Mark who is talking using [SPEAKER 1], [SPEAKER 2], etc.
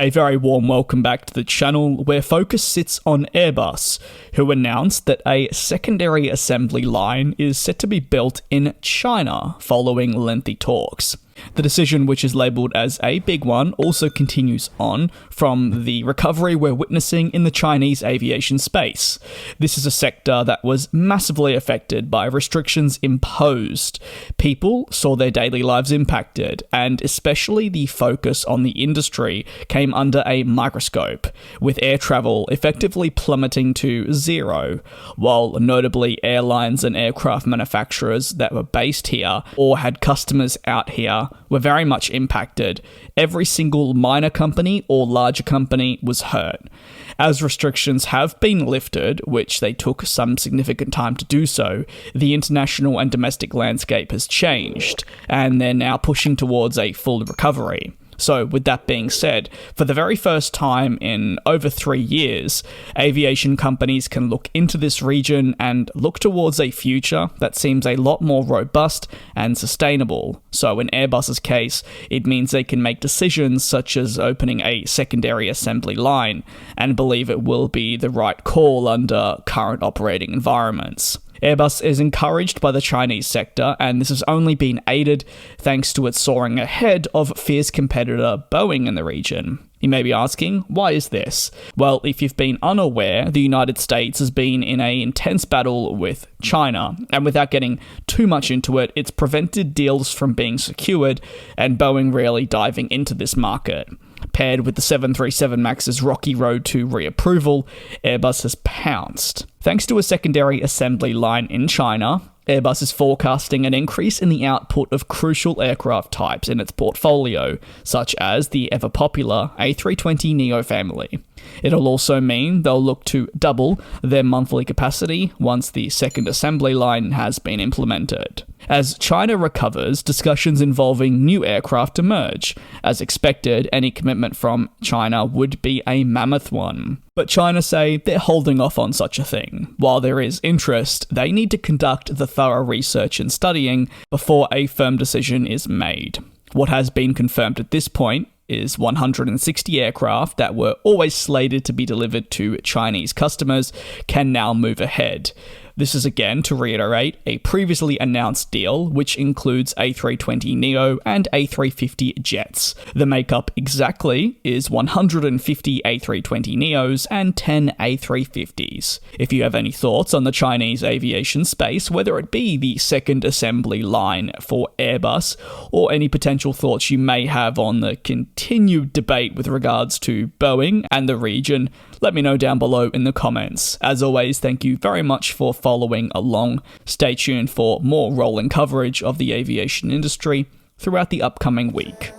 [SPEAKER 1] A very warm welcome back to the channel, where focus sits on Airbus, who announced that a secondary assembly line is set to be built in China following lengthy talks. The decision, which is labelled as a big one, also continues on from the recovery we're witnessing in the Chinese aviation space. This is a sector that was massively affected by restrictions imposed. People saw their daily lives impacted, and especially the focus on the industry came under a microscope, with air travel effectively plummeting to zero, while notably airlines and aircraft manufacturers that were based here or had customers out here were very much impacted. Every single minor company or larger company was hurt. As restrictions have been lifted, which they took some significant time to do so, the international and domestic landscape has changed, and they're now pushing towards a full recovery. So, with that being said, for the very first time in over 3 years, aviation companies can look into this region and look towards a future that seems a lot more robust and sustainable. So, in Airbus's case, it means they can make decisions such as opening a secondary assembly line, and believe it will be the right call under current operating environments. Airbus is encouraged by the Chinese sector, and this has only been aided thanks to it soaring ahead of fierce competitor Boeing in the region. You may be asking, why is this? Well, if you've been unaware, the United States has been in an intense battle with China, and without getting too much into it, it's prevented deals from being secured, and Boeing really diving into this market. Paired with the 737 MAX's rocky road to reapproval, Airbus has pounced. Thanks to a secondary assembly line in China, Airbus is forecasting an increase in the output of crucial aircraft types in its portfolio, such as the ever-popular A320neo family. It'll also mean they'll look to double their monthly capacity once the second assembly line has been implemented. As China recovers, discussions involving new aircraft emerge. As expected, any commitment from China would be a mammoth one. But China say they're holding off on such a thing. While there is interest, they need to conduct the thorough research and studying before a firm decision is made. What has been confirmed at this point is 160 aircraft that were always slated to be delivered to Chinese customers can now move ahead. This is again, to reiterate, a previously announced deal which includes A320neo and A350 jets. The makeup exactly is 150 A320neos and 10 A350s. If you have any thoughts on the Chinese aviation space, whether it be the second assembly line for Airbus, or any potential thoughts you may have on the continued debate with regards to Boeing and the region, let me know down below in the comments. As always, thank you very much for following along. Stay tuned for more rolling coverage of the aviation industry throughout the upcoming week.